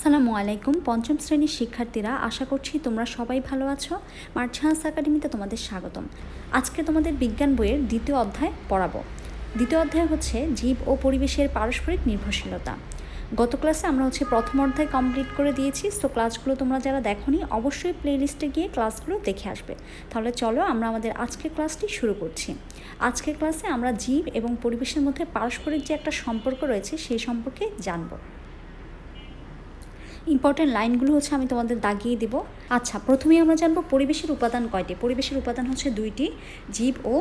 আসসালামু আলাইকুম পঞ্চম শ্রেণীর শিক্ষার্থীরা, আশা করছি তোমরা সবাই ভালো আছো। মার্চ সায়েন্স একাডেমিতে তোমাদের স্বাগতম। আজকে তোমাদের বিজ্ঞান বইয়ের দ্বিতীয় অধ্যায় পড়াবো। দ্বিতীয় অধ্যায় হচ্ছে জীব ও পরিবেশের পারস্পরিক নির্ভরশীলতা। গত ক্লাসে আমরা প্রথম অধ্যায় কমপ্লিট করে দিয়েছি। সো ক্লাসগুলো তোমরা যারা দেখোনি অবশ্যই প্লেলিস্টে গিয়ে ক্লাসগুলো দেখে আসবে। তাহলে চলো আমরা আমাদের আজকের ক্লাসটি শুরু করছি। আজকের ক্লাসে আমরা জীব এবং পরিবেশের মধ্যে পারস্পরিক যে একটা সম্পর্ক রয়েছে সেই সম্পর্কে জানবো। ইম্পর্টেন্ট লাইনগুলো আমি তোমাদের দাগিয়ে দেব। আচ্ছা, প্রথমেই আমরা জানবো পরিবেশের উপাদান কয়টি। পরিবেশের উপাদান দুইটি, জীব ও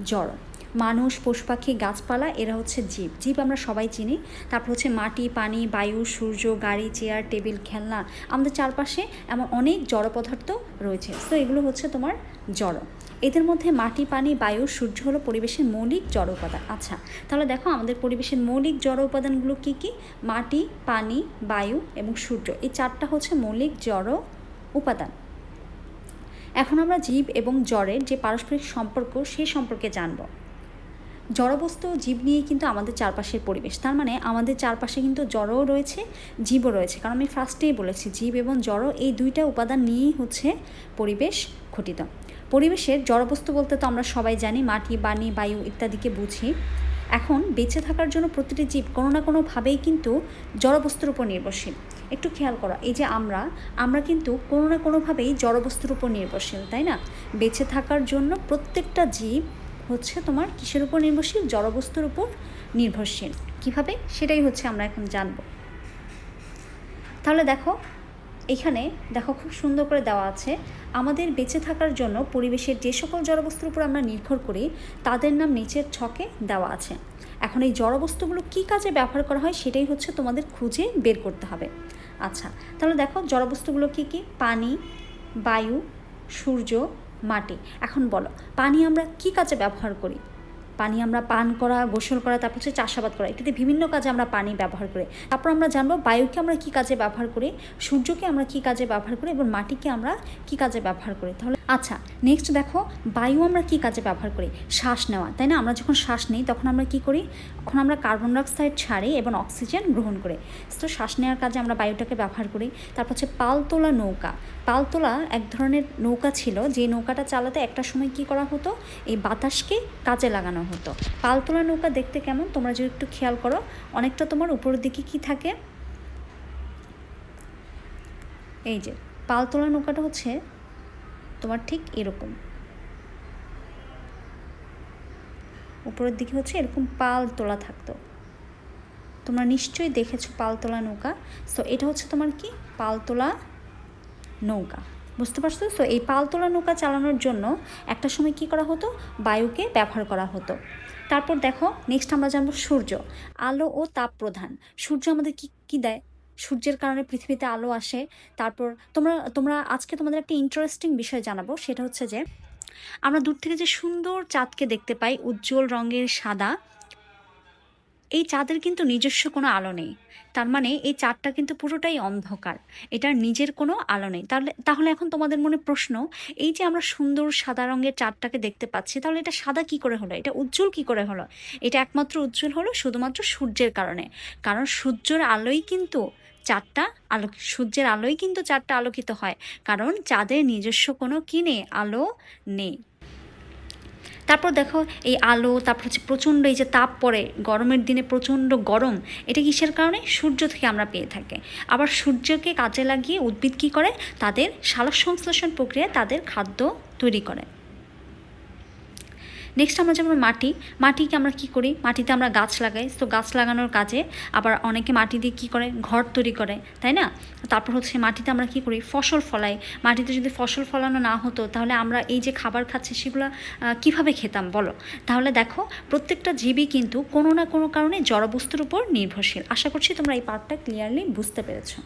জড়। মানুষ, পশু পাখি, গাছপালা এরা জীব। জীব আমরা সবাই চিনি। তারপর মাটি, পানি, বায়ু, সূর্য, গাড়ি, চেয়ার, টেবিল, খেলনা। আমাদের চারপাশে এমন অনেক জড় পদার্থ রয়েছে। তো এগুলো তোমার জড়। এদের মধ্যে মাটি, পানি, বায়ু, সূর্য হলো পরিবেশের মৌলিক জড় উপাদান। আচ্ছা, তাহলে দেখো আমাদের পরিবেশের মৌলিক জড় উপাদানগুলো কী কী? মাটি, পানি, বায়ু এবং সূর্য, এই চারটা মৌলিক জড় উপাদান। এখন আমরা জীব এবং জড়ের যে পারস্পরিক সম্পর্ক সেই সম্পর্কে জানব। জড়বস্তু জীব নিয়ে কিন্তু আমাদের চারপাশের পরিবেশ। তার মানে আমাদের চারপাশে কিন্তু জড়ও রয়েছে, জীবও রয়েছে। কারণ আমি ফার্স্টেই বলেছি জীব এবং জড় এই দুইটা উপাদান নিয়েই পরিবেশ গঠিত। পরিবেশের জড়বস্তু বলতে তো আমরা সবাই জানি মাটি, পানি, বায়ু ইত্যাদিকে বুঝি। এখন বেঁচে থাকার জন্য প্রতিটি জীব কোনো না কোনোভাবেই কিন্তু জড়বস্তুর উপর নির্ভরশীল। একটু খেয়াল করো, এই যে আমরা কিন্তু কোনো না কোনোভাবেই জড়বস্তুর উপর নির্ভরশীল, তাই না? বেঁচে থাকার জন্য প্রত্যেকটা জীব তোমার কিসের উপর নির্ভরশীল? জড়বস্তুর উপর নির্ভরশীল। কিভাবে সেটাই আমরা এখন জানব। তাহলে দেখো এখানে খুব সুন্দর করে দেওয়া আছে, আমাদের বেঁচে থাকার জন্য পরিবেশের যে সকল জড়বস্তুর উপর আমরা নির্ভর করি তাদের নাম নিচের ছকে দেওয়া আছে। এখন এই জড়বস্তুগুলো কী কাজে ব্যবহার করা হয় সেটাই তোমাদের খুঁজে বের করতে হবে। আচ্ছা, তাহলে দেখো জড়বস্তুগুলো কী কী? পানি, বায়ু, সূর্য, মাটি। এখন বলো, পানি আমরা কী কাজে ব্যবহার করি? পানি আমরা পান করা, গোসল করা, তারপর চাষাবাদ করা ইত্যাদি বিভিন্ন কাজে আমরা পানি ব্যবহার করি। তারপর আমরা জানবো বায়ুকে আমরা কী কাজে ব্যবহার করি, সূর্যকে আমরা কী কাজে ব্যবহার করি এবং মাটিকে আমরা কী কাজে ব্যবহার করি। তাহলে আচ্ছা, নেক্সট দেখো বায়ু আমরা কী কাজে ব্যবহার করি? শ্বাস নেওয়া, তাই না? আমরা যখন শ্বাস নিই তখন আমরা কী করি? তখন আমরা কার্বন ডাইঅক্সাইড ছাড়ি এবং অক্সিজেন গ্রহণ করি। তো শ্বাস নেওয়ার কাজে আমরা বায়ুটাকে ব্যবহার করি। তারপর পালতোলা নৌকা। পালতোলা এক ধরনের নৌকা ছিল, যে নৌকাটা চালাতে একটা সময় কী করা হতো? এই বাতাসকে কাজে লাগানো হতো। পালতোলা নৌকা দেখতে কেমন তোমরা যদি একটু খেয়াল করো, অনেকটা তোমার উপরের দিকে কি থাকে? এই যে পালতোলা নৌকাটা তোমার ঠিক এরকম, উপরের দিকে এরকম পাল তোলা থাকতো। তোমরা নিশ্চয়ই দেখেছো পালতোলা নৌকা। সো এটা তোমার কি? পালতোলা নৌকা, বুঝতে পারছো? সো এই পালতোলা নৌকা চালানোর জন্য একটা সময় কি করা হতো? বায়ুকে ব্যবহার করা হতো। তারপর দেখো নেক্সট আমরা জানবো সূর্য। আলো ও তাপ প্রধান। সূর্য আমাদের কি দেয়? সূর্যের কারণে পৃথিবীতে আলো আসে। তারপর তোমরা আজকে তোমাদের একটা ইন্টারেস্টিং বিষয় জানাবো, সেটা যে আমরা দূর থেকে যে সুন্দর চাঁদকে দেখতে পাই, উজ্জ্বল রঙের সাদা, এই চাঁদের কিন্তু নিজস্ব কোনো আলো নেই। তার মানে এই চাঁদটা কিন্তু পুরোটাই অন্ধকার, এটার নিজের কোনো আলো নেই। তাহলে এখন তোমাদের মনে প্রশ্ন, এই যে আমরা সুন্দর সাদা রঙের চাঁদটাকে দেখতে পাচ্ছি, তাহলে এটা সাদা কি করে হলো? এটা উজ্জ্বল কি করে হলো? এটা একমাত্র উজ্জ্বল হলো শুধুমাত্র সূর্যের কারণে। কারণ সূর্যের আলোই কিন্তু সূর্যের আলোই কিন্তু চাঁদটা আলোকিত হয়, কারণ চাঁদের নিজস্ব কোনো কি নেই? আলো নেই। তারপর দেখো এই আলো, তারপর প্রচণ্ড এই যে তাপ পড়ে গরমের দিনে, প্রচণ্ড গরম, এটা কিসের কারণে? সূর্য থেকে আমরা পেয়ে থাকি। আবার সূর্যকে কাজে লাগিয়ে উদ্ভিদ কী করে? তাদের সালোকসংশ্লেষণ প্রক্রিয়ায় তাদের খাদ্য তৈরি করে। নেক্সট আমরা যেমন মাটিকে আমরা কি করি? মাটিতে আমরা গাছ লাগাই। তো গাছ লাগানোর কাজে আবার অনেকে মাটি দিয়ে কী করে? ঘর তৈরি করে, তাই না? তারপর মাটিতে আমরা কি করি? ফসল ফলাই। মাটিতে যদি ফসল ফলানো না হতো তাহলে আমরা এই যে খাবার খাচ্ছি সেগুলো কিভাবে খেতাম বলো? তাহলে দেখো প্রত্যেকটা জীবই কিন্তু কোনো না কোনো কারণে জড়বস্তুর উপর নির্ভরশীল। আশা করছি তোমরা এই পার্টটা ক্লিয়ারলি বুঝতে পেরেছো।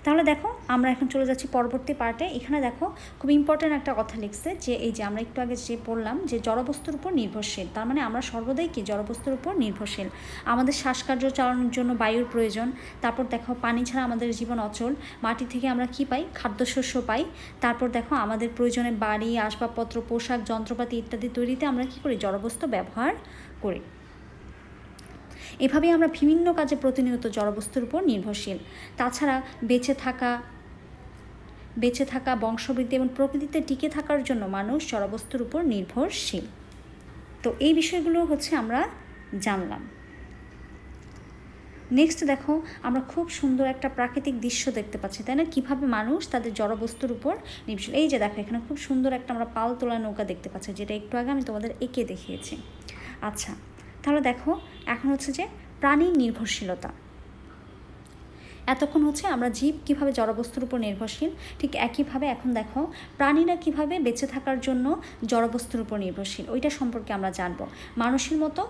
তাহলে দেখো আমরা এখন চলে যাচ্ছি পরবর্তী পার্টে। এখানে দেখো খুব ইম্পর্ট্যান্ট একটা কথা লিখছে, যে এই যে আমরা একটু আগে যে পড়লাম যে জড়বস্তুর উপর নির্ভরশীল। তার মানে আমরা সর্বদাই কি? জড়বস্তুর উপর নির্ভরশীল। আমাদের শ্বাসকার্য চালানোর জন্য বায়ুর প্রয়োজন। তারপর দেখো পানি ছাড়া আমাদের জীবন অচল। মাটি থেকে আমরা কি পাই? খাদ্যশস্য পাই। তারপর দেখো আমাদের প্রয়োজনে বাড়ি, আসবাবপত্র, পোশাক, যন্ত্রপাতি ইত্যাদি তৈরিতে আমরা কি করি? জড়বস্তু ব্যবহার করি। এভাবেই আমরা বিভিন্ন কাজে প্রতিনিয়ত জড়বস্তুর উপর নির্ভরশীল। তাছাড়া বেঁচে থাকা, বংশবৃদ্ধি এবং প্রকৃতিতে টিকে থাকার জন্য মানুষ জড়বস্তুর উপর নির্ভরশীল। তো এই বিষয়গুলো হচ্ছে আমরা জানলাম। নেক্সট দেখো, আমরা খুব সুন্দর একটা প্রাকৃতিক দৃশ্য দেখতে পাচ্ছি, তাই না? কীভাবে মানুষ তাদের জড়বস্তুর উপর নির্ভরশীল। এই যে দেখো, এখানে খুব সুন্দর একটা আমরা পাল তোলা নৌকা দেখতে পাচ্ছি, যেটা একটু আগে আমি তোমাদের এঁকে দেখিয়েছি। আচ্ছা, তাহলে দেখো এখন হচ্ছে যে প্রাণীর নির্ভরশীলতা। এতক্ষণ হচ্ছে আমরা জীব কীভাবে জড়বস্তুর উপর নির্ভরশীল, ঠিক একইভাবে এখন দেখো প্রাণীরা কীভাবে বেঁচে থাকার জন্য জড়বস্তুর উপর নির্ভরশীল, ওইটা সম্পর্কে আমরা জানবো। মানুষের মতো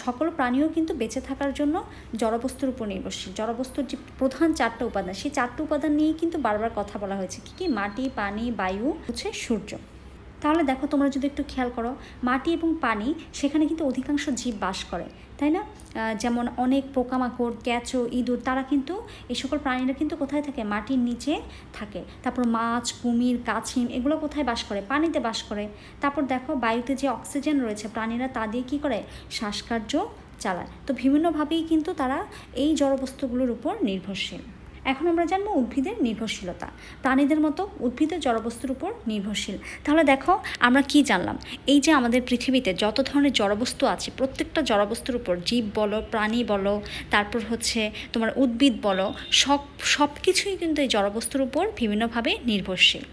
সকল প্রাণীও কিন্তু বেঁচে থাকার জন্য জড়বস্তুর উপর নির্ভরশীল। জড়বস্তুর যে প্রধান 4টা উপাদান, সেই 4টা উপাদান নিয়েই কিন্তু বারবার কথা বলা হয়েছে। কী কী? মাটি, পানি, বায়ু, হচ্ছে সূর্য। তাহলে দেখো, তোমরা যদি একটু খেয়াল করো, মাটি এবং পানি, সেখানে কিন্তু অধিকাংশ জীব বাস করে, তাই না? যেমন অনেক পোকামাকড়, কেঁচো, ইঁদুর, তারা কিন্তু, এই সকল প্রাণীরা কিন্তু কোথায় থাকে? মাটির নিচে থাকে। তারপর মাছ, কুমির, কাছিম, এগুলো কোথায় বাস করে? পানিতে বাস করে। তারপর দেখো, বায়ুতে যে অক্সিজেন রয়েছে, প্রাণীরা তা দিয়ে কী করে? শ্বাসকার্য চালায়। তো বিভিন্নভাবেই কিন্তু তারা এই জড়বস্তুগুলোর উপর নির্ভরশীল। এখন আমরা জানবো উদ্ভিদের নির্ভরশীলতা। প্রাণীদের মতো উদ্ভিদের জড়বস্তুর উপর নির্ভরশীল। তাহলে দেখো আমরা কি জানলাম? এই যে আমাদের পৃথিবীতে যত ধরনের জড়বস্তু আছে, প্রত্যেকটা জড়বস্তুর উপর, জীব বলো, প্রাণী বলো, তারপর হচ্ছে তোমার উদ্ভিদ বলো, সব কিছুই কিন্তু এই জড়বস্তুর উপর বিভিন্নভাবে নির্ভরশীল।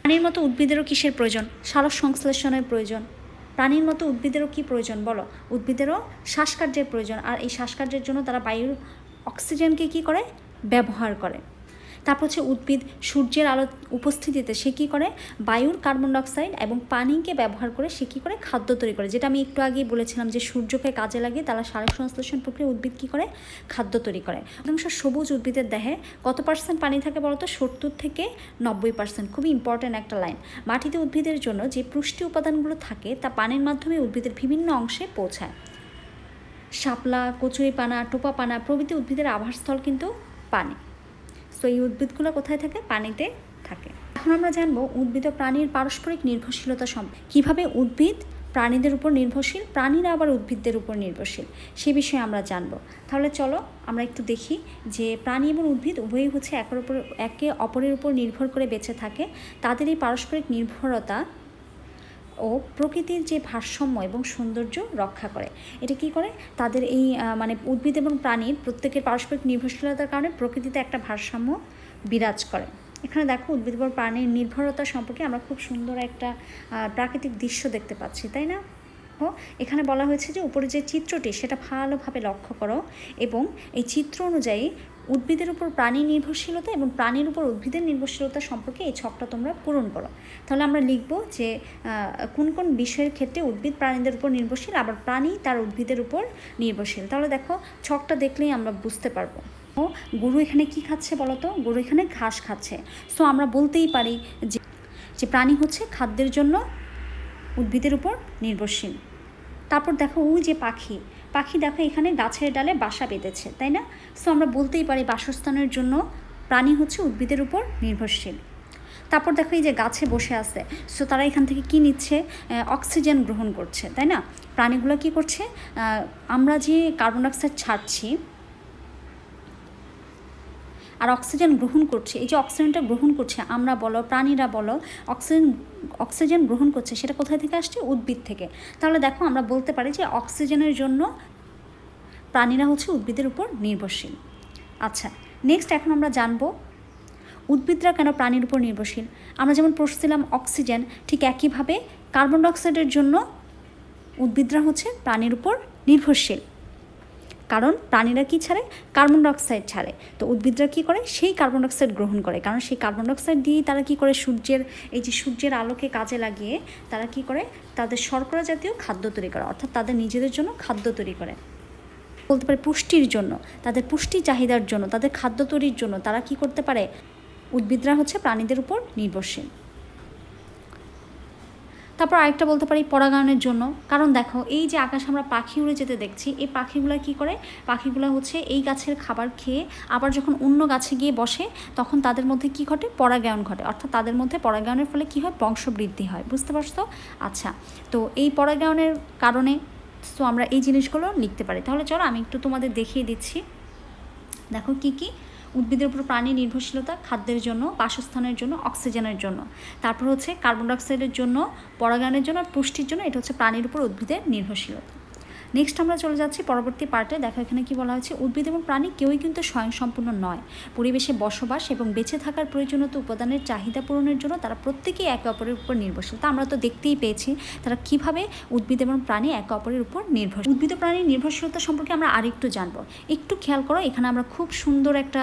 প্রাণীর মতো উদ্ভিদেরও কিসের প্রয়োজন? সালোক সংশ্লেষণের প্রয়োজন। প্রাণীর মতো উদ্ভিদেরও কি প্রয়োজন বলো? উদ্ভিদেরও শ্বাসকার্যের প্রয়োজন। আর এই শ্বাসকার্যের জন্য তারা বায়ুর অক্সিজেনকে কী করে? ব্যবহার করে। তারপর হচ্ছে উদ্ভিদ সূর্যের আলো উপস্থিতিতে সে কী করে? বায়ুর কার্বন ডাইঅক্সাইড এবং পানিকে ব্যবহার করে সে কী করে? খাদ্য তৈরি করে। যেটা আমি একটু আগেই বলেছিলাম যে সূর্যকে কাজে লাগিয়ে তারা সালোক সংশ্লেষণ প্রক্রিয়া উদ্ভিদ কী করে? খাদ্য তৈরি করে। অধিকাংশ সবুজ উদ্ভিদের দেহে কত পার্সেন্ট পানি থাকে বলতো? 70 থেকে 90%। খুবই ইম্পর্ট্যান্ট একটা লাইন। মাটিতে উদ্ভিদের জন্য যে পুষ্টি উপাদানগুলো থাকে তা পানির মাধ্যমে উদ্ভিদের বিভিন্ন অংশে পৌঁছায়। শাপলা, কচুরিপানা, টোপাপানা প্রভৃতি উদ্ভিদের আবাসস্থল কিন্তু পানি। সো এই উদ্ভিদগুলো কোথায় থাকে? পানিতে থাকে। এখন আমরা জানবো উদ্ভিদ ও প্রাণীর পারস্পরিক নির্ভরশীলতা সম্পর্কে। কীভাবে উদ্ভিদ প্রাণীদের উপর নির্ভরশীল, প্রাণীরা আবার উদ্ভিদদের উপর নির্ভরশীল, সে বিষয়ে আমরা জানবো। তাহলে চলো আমরা একটু দেখি যে প্রাণী এবং উদ্ভিদ উভয়ই হচ্ছে একে অপরের উপর নির্ভর করে বেঁচে থাকে। তাদের এই পারস্পরিক নির্ভরতা ও প্রকৃতির যে ভারসাম্য এবং সৌন্দর্য রক্ষা করে। এটা কি করে? তাদের এই মানে উদ্ভিদ এবং প্রাণীর প্রত্যেকের পারস্পরিক নির্ভরশীলতার কারণে প্রকৃতিতে একটা ভারসাম্য বিরাজ করে। এখানে দেখো, উদ্ভিদ এবং প্রাণীর নির্ভরতা সম্পর্কে আমরা খুব সুন্দর একটা প্রাকৃতিক দৃশ্য দেখতে পাচ্ছি, তাই না? এখানে বলা হয়েছে যে উপরে যে চিত্রটি সেটা ভালোভাবে লক্ষ্য করো এবং এই চিত্র অনুযায়ী উদ্ভিদের উপর প্রাণী নির্ভরশীলতা এবং প্রাণীর উপর উদ্ভিদের নির্ভরশীলতা সম্পর্কে এই ছকটা তোমরা পূরণ করো। তাহলে আমরা লিখব যে কোন কোন বিষয়ের ক্ষেত্রে উদ্ভিদ প্রাণীদের উপর নির্ভরশীল, আবার প্রাণী তার উদ্ভিদের উপর নির্ভরশীল। তাহলে দেখো, ছকটা দেখলেই আমরা বুঝতে পারবো। গরু এখানে কি খাচ্ছে বলো তো? গরু এখানে ঘাস খাচ্ছে। সো আমরা বলতেই পারি যে প্রাণী হচ্ছে খাদ্যের জন্য উদ্ভিদের উপর নির্ভরশীল। তারপর দেখো, ওই যে পাখি দেখো এখানে গাছের ডালে বাসা বেঁধেছে, তাই না? সো আমরা বলতেই পারি বাসস্থানের জন্য প্রাণী হচ্ছে উদ্ভিদের উপর নির্ভরশীল। তারপর দেখো, এই যে গাছে বসে আছে, সো তারা এখান থেকে কি নিচ্ছে? অক্সিজেন গ্রহণ করছে, তাই না? প্রাণীগুলো কি করছে? আমরা যে কার্বন ডাইঅক্সাইড ছাড়ছি আর অক্সিজেন গ্রহণ করছে, এই যে অক্সিজেনটা গ্রহণ করছে, আমরা বলো, প্রাণীরা বলো, অক্সিজেন গ্রহণ করছে, সেটা কোথায় থেকে আসছে? উদ্ভিদ থেকে। তাহলে দেখো, আমরা বলতে পারি যে অক্সিজেনের জন্য প্রাণীরা হচ্ছে উদ্ভিদের উপর নির্ভরশীল। আচ্ছা, নেক্সট এখন আমরা জানবো উদ্ভিদরা কেন প্রাণীর উপর নির্ভরশীল। আমরা যেমন পড়ছিলাম অক্সিজেন, ঠিক একইভাবে কার্বন ডাইঅক্সাইডের জন্য উদ্ভিদরা হচ্ছে প্রাণীর উপর নির্ভরশীল। কারণ প্রাণীরা কি ছাড়ে? কার্বন ডাইঅক্সাইড ছাড়ে। তো উদ্ভিদরা কী করে? সেই কার্বন ডাইঅক্সাইড গ্রহণ করে। কারণ সেই কার্বন ডাইঅক্সাইড দিয়েই তারা কী করে? সূর্যের আলোকে কাজে লাগিয়ে তারা কী করে? তাদের শর্করা জাতীয় খাদ্য তৈরি করে, অর্থাৎ তাদের নিজেদের জন্য খাদ্য তৈরি করে। বলতে পারে পুষ্টির জন্য, তাদের পুষ্টি চাহিদার জন্য, তাদের খাদ্য তৈরির জন্য তারা কি করতে পারে? উদ্ভিদরা হচ্ছে প্রাণীদের উপর নির্ভরশীল। তারপর আরেকটা বলতে পারি পরাগায়নের জন্য। কারণ দেখো, এই যে আকাশে আমরা পাখি উড়ে যেতে দেখছি, এই পাখিগুলো কি করে? পাখিগুলো হচ্ছে এই গাছের খাবার খেয়ে আবার যখন অন্য গাছে গিয়ে বসে, তখন তাদের মধ্যে কি ঘটে? পরাগায়ন ঘটে। অর্থাৎ তাদের মধ্যে পরাগায়নের ফলে কি হয়? বংশবৃদ্ধি হয়। বুঝতে পারছো? আচ্ছা, তো এই পরাগায়নের কারণে সো আমরা এই জিনিসগুলো লিখতে পারি। তাহলে চলো আমি একটু তোমাদের দেখিয়ে দিচ্ছি। দেখো কি কি, উদ্ভিদের উপর প্রাণী নির্ভরশীলতা, খাদ্যের জন্য, বাসস্থানের জন্য, অক্সিজেনের জন্য, তারপর হচ্ছে কার্বন ডাইঅক্সাইডের জন্য, পরাগায়নের জন্য, আর পুষ্টির জন্য। এটা হচ্ছে প্রাণীর উপর উদ্ভিদের নির্ভরশীলতা। নেক্সট আমরা চলে যাচ্ছি পরবর্তী পার্টে। দেখো এখানে কি বলা হয়েছে, উদ্ভিদ এবং প্রাণী কেউই কিন্তু স্বয়ংসম্পূর্ণ নয়। পরিবেশে বসবাস এবং বেঁচে থাকার প্রয়োজনীয়তা উপাদানের চাহিদা পূরণের জন্য তারা প্রত্যেকেই একে অপরের উপর নির্ভরশীল। তা আমরা তো দেখতেই পেয়েছি তারা কিভাবে উদ্ভিদ এবং প্রাণী একে অপরের উপর নির্ভরশীল। উদ্ভিদ ও প্রাণীর নির্ভরশীলতা সম্পর্কে আমরা আরেকটু জানবো। একটু খেয়াল করো, এখানে আমরা খুব সুন্দর একটা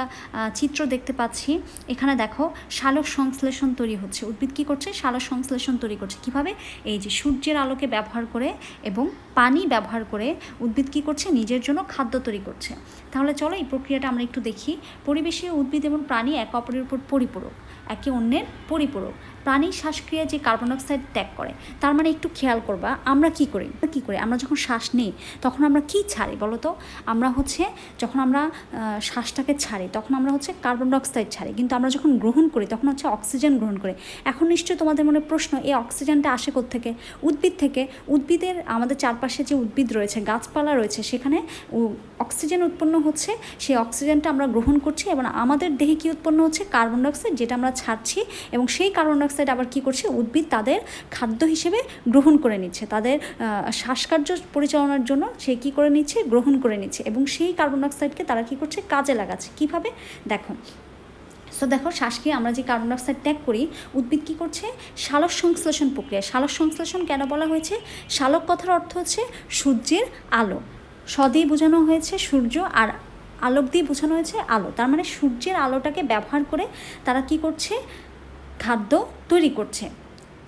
চিত্র দেখতে পাচ্ছি। এখানে দেখো সালোক সংশ্লেষণ তৈরি হচ্ছে। উদ্ভিদ কী করছে? সালোক সংশ্লেষণ তৈরি করছে। কিভাবে? এই যে সূর্যের আলোকে ব্যবহার করে এবং পানি ব্যবহার করে উদ্ভিদ কী করছে? নিজের জন্য খাদ্য তৈরি করছে। তাহলে চলো এই প্রক্রিয়াটা আমরা একটু দেখি। পরিবেশে উদ্ভিদ এবং প্রাণী একে অপরের উপর পরিপূরক, একে অন্যের পরিপূরক। প্রাণী শ্বাসক্রিয়ায় যে কার্বন ডাইঅক্সাইড ত্যাগ করে, তার মানে একটু খেয়াল করবা আমরা কী করি। আমরা যখন শ্বাস নিই তখন আমরা কি ছাড়ি বলো তো? আমরা হচ্ছে যখন আমরা শ্বাসটাকে ছাড়ি তখন আমরা হচ্ছে কার্বন ডাইঅক্সাইড ছাড়ি, কিন্তু আমরা যখন গ্রহণ করি তখন হচ্ছে অক্সিজেন গ্রহণ করি। এখন নিশ্চয়ই তোমাদের মনে প্রশ্ন, এই অক্সিজেনটা আসে কোত্থেকে? উদ্ভিদ থেকে। উদ্ভিদের আমাদের চারপাশে যে উদ্ভিদ রয়েছে, গাছপালা রয়েছে, সেখানে অক্সিজেন উৎপন্ন হচ্ছে। সেই অক্সিজেনটা আমরা গ্রহণ করছি এবং আমাদের দেহে কী উৎপন্ন হচ্ছে? কার্বন ডাইঅক্সাইড, যেটা আমরা ছাড়ছি। এবং সেই কার্বন ডাইঅক্সাইড আবার কী করছে? উদ্ভিদ তাদের খাদ্য হিসেবে গ্রহণ করে নিচ্ছে, তাদের শ্বাসকার্য পরিচালনার জন্য সে কী করে নিচ্ছে? গ্রহণ করে নিচ্ছে। এবং সেই কার্বন ডাইঅক্সাইডকে তারা কী করছে? কাজে লাগাচ্ছে। কীভাবে? দেখো, সো দেখো শ্বাসকে আমরা যে কার্বন ডাইঅক্সাইড ত্যাগ করি, উদ্ভিদ কী করছে? সালোক সংশ্লেষণ প্রক্রিয়া। সালোক সংশ্লেষণ কেন বলা হয়েছে? সালোক কথার অর্থ হচ্ছে সূর্যের আলো। স দিয়ে বোঝানো হয়েছে সূর্য, আর আলোক দিয়ে বোঝানো হয়েছে আলো। তার মানে সূর্যের আলোটাকে ব্যবহার করে তারা কী করছে? খাদ্য তৈরি করছে।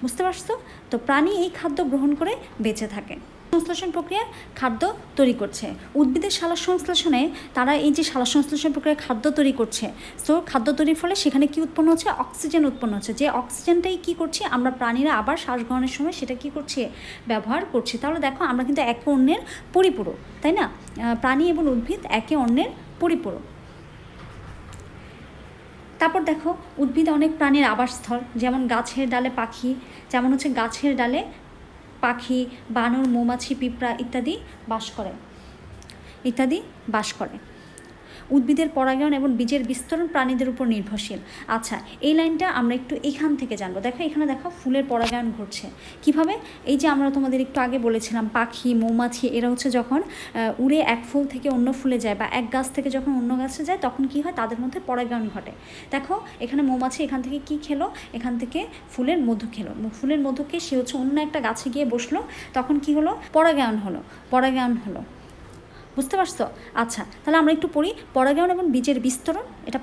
বুঝতে পারছো? তো প্রাণী এই খাদ্য গ্রহণ করে বেঁচে থাকে। সংশ্লেষণ প্রক্রিয়া খাদ্য তৈরি করছে। উদ্ভিদের সালোক সংশ্লেষণে তারা এই যে সালোক সংশ্লেষণ প্রক্রিয়া খাদ্য তৈরি করছে, সো খাদ্য তৈরির ফলে সেখানে কি উৎপন্ন হচ্ছে? অক্সিজেন উৎপন্ন হচ্ছে। যে অক্সিজেনটাই কি করছি আমরা প্রাণীরা আবার শ্বাস গ্রহণের সময় সেটা কি করছি? ব্যবহার করছি। তাহলে দেখো আমরা কিন্তু একে অন্যের পরিপূরক, তাই না? প্রাণী এবং উদ্ভিদ একে অন্যের পরিপূরক। তারপর দেখো উদ্ভিদ অনেক প্রাণীর আবাসস্থল, যেমন গাছের ডালে পাখি, যেমন হচ্ছে গাছের ডালে পাখি, বানর, মৌমাছি, পিঁপড়া ইত্যাদি বাস করে। উদ্ভিদের পরাগায়ন এবং বীজের বিস্তরণ প্রাণীদের উপর নির্ভরশীল। আচ্ছা, এই লাইনটা আমরা একটু এখান থেকে জানবো। দেখো এখানে দেখো ফুলের পরাগায়ন ঘটছে। কিভাবে? এই যে আমরা তোমাদের একটু আগে বলেছিলাম পাখি, মৌমাছি এরা হচ্ছে যখন উড়ে এক ফুল থেকে অন্য ফুলে যায় বা এক গাছ থেকে যখন অন্য গাছে যায় তখন কি হয়? তাদের মধ্যে পরাগায়ন ঘটে। দেখো এখানে মৌমাছি এখান থেকে কি খেলো? এখান থেকে ফুলের মধু খেলো। ফুলের মধুকে সে হচ্ছে অন্য একটা গাছে গিয়ে বসলো, তখন কি হলো? পরাগায়ন হলো। বুঝতে পারছো? আচ্ছা, তাহলে আমরা একটু পড়ি। পরাগায়ন এবং বীজের বিস্তরণ এটা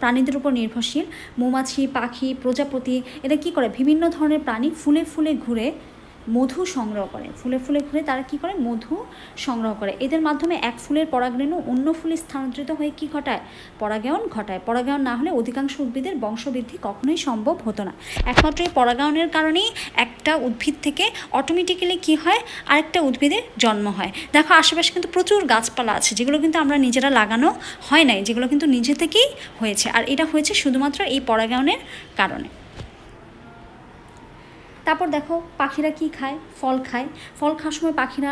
প্রাণীদের উপর নির্ভরশীল। মৌমাছি, পাখি, প্রজাপতি এরা কী করে? বিভিন্ন ধরনের প্রাণী ফুলে ফুলে ঘুরে মধু সংগ্রহ করে। ফুলে ঘুরে তারা কী করে? মধু সংগ্রহ করে। এদের মাধ্যমে এক ফুলের পরাগরেণু অন্য ফুলে স্থানান্তরিত হয়ে কী ঘটায়? পরাগায়ন ঘটায়। পরাগায়ন না হলে অধিকাংশ উদ্ভিদের বংশবৃদ্ধি কখনোই সম্ভব হতো না। একমাত্র এই পরাগায়নের কারণেই একটা উদ্ভিদ থেকে অটোমেটিক্যালি কী হয়? আরেকটা উদ্ভিদের জন্ম হয়। দেখো আশেপাশে কিন্তু প্রচুর গাছপালা আছে যেগুলো কিন্তু আমরা নিজেরা লাগানো হয় নাই, যেগুলো কিন্তু নিজে থেকেই হয়েছে। আর এটা হয়েছে শুধুমাত্র এই পরাগায়নের কারণে। তারপর দেখো পাখিরা কি খায়? ফল খায়। ফল খাওয়ার সময় পাখিরা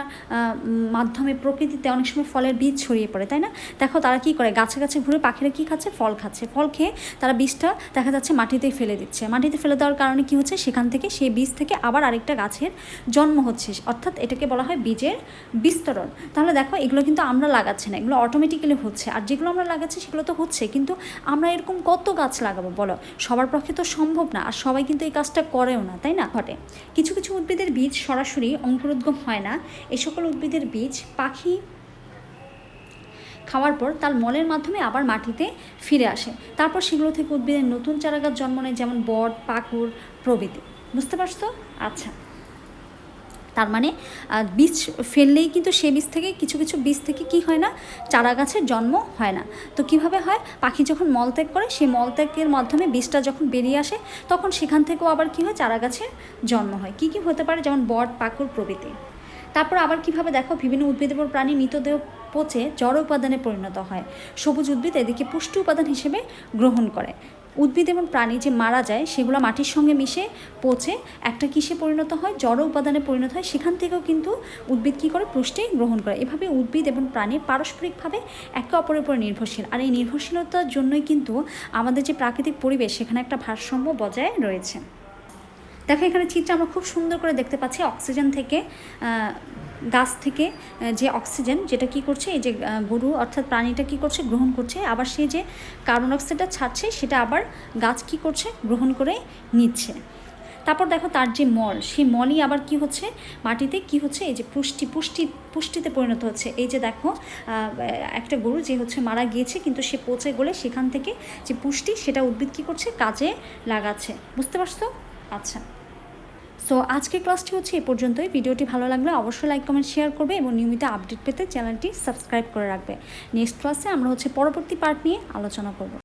মাধ্যমে প্রকৃতিতে অনেক সময় ফলের বীজ ছড়িয়ে পড়ে, তাই না? দেখো তারা কি করে? গাছে গাছে ঘুরে পাখিরা কি খাচ্ছে? ফল খাচ্ছে। ফল খেয়ে তারা বীজটা দেখা যাচ্ছে মাটিতেই ফেলে দিচ্ছে। মাটিতে ফেলে দেওয়ার কারণে কি হচ্ছে? সেখান থেকে সেই বীজ থেকে আবার আরেকটা গাছের জন্ম হচ্ছে, অর্থাৎ এটাকে বলা হয় বীজের বিস্তরণ। তাহলে দেখো এগুলো কিন্তু আমরা লাগাচ্ছি না, এগুলো অটোমেটিক্যালি হচ্ছে। আর যেগুলো আমরা লাগাচ্ছি সেগুলো তো হচ্ছে, কিন্তু আমরা এরকম কত গাছ লাগাবো বলো? সবার পক্ষে তো সম্ভব না, আর সবাই কিন্তু এই কাজটা করেও না, তাই না? কিছু কিছু উদ্ভিদের বীজ সরাসরি অঙ্কুরোদ্গম হয় না। এই সকল উদ্ভিদের বীজ পাখি খাওয়ার পর তার মলের মাধ্যমে আবার মাটিতে ফিরে আসে। তারপর সেগুলো থেকে উদ্ভিদের নতুন চারাগাছ জন্ম নেয়, যেমন বট, পাকুড় প্রভৃতি। বুঝতে পারছো? আচ্ছা, তার মানে বীজ ফেললেই কিন্তু সে বীজ থেকে কিছু কিছু বীজ থেকে কি হয় না? চারা গাছের জন্ম হয় না। তো কিভাবে হয়? পাখি যখন মলত্যাগ করে সেই মলত্যাগের মাধ্যমে বীজটা যখন বেরিয়ে আসে তখন সেখান থেকেও আবার কি হয়? চারা গাছের জন্ম হয়। কি কি হতে পারে? যেমন বট, পাকুড় প্রভৃতি। তারপর আবার কিভাবে দেখো বিভিন্ন উদ্ভিদ এবং প্রাণী মৃতদেহ পচে জড় উপাদানে পরিণত হয়। সবুজ উদ্ভিদ এদিকে পুষ্টি উপাদান হিসেবে গ্রহণ করে। উদ্ভিদ এবং প্রাণী যে মারা যায় সেগুলো মাটির সঙ্গে মিশে পচে একটা কিসে পরিণত হয়, জড় উপাদানে পরিণত হয়। সেখান থেকেও কিন্তু উদ্ভিদ কী করে, পুষ্টি গ্রহণ করে। এভাবে উদ্ভিদ এবং প্রাণী পারস্পরিকভাবে একে অপরের উপর নির্ভরশীল। আর এই নির্ভরশীলতার জন্যই কিন্তু আমাদের যে প্রাকৃতিক পরিবেশ সেখানে একটা ভারসাম্য বজায় রয়েছে। দেখো এখানে চিত্রে আমরা খুব সুন্দর করে দেখতে পাচ্ছি অক্সিজেন থেকে, গাছ থেকে যে অক্সিজেন যেটা কি করছে, এই যে গরু অর্থাৎ প্রাণীটা কি করছে, গ্রহণ করছে। আবার সে যে কার্বন ডাইঅক্সাইডটা ছাড়ছে সেটা আবার গাছ কি করছে, গ্রহণ করে নিচ্ছে। তারপর দেখো তার যে মল, সেই মলই আবার কি হচ্ছে, মাটিতে কি হচ্ছে, এই যে পুষ্টিতে পরিণত হচ্ছে। এই যে দেখো একটা গরু যে হচ্ছে মারা গিয়েছে কিন্তু সে পচে গলে সেখান থেকে যে পুষ্টি সেটা উদ্ভিদ কী করছে, কাজে লাগাচ্ছে। বুঝতে পারছো? আচ্ছা, সো আজকের ক্লাসটি হচ্ছে এ পর্যন্তই। ভিডিওটি ভালো লাগলে অবশ্যই লাইক কমেন্ট শেয়ার করবে এবং নিয়মিত আপডেট পেতে চ্যানেলটি সাবস্ক্রাইব করে রাখবে। নেক্সট ক্লাসে আমরা হচ্ছে পরবর্তী পার্ট নিয়ে আলোচনা করব।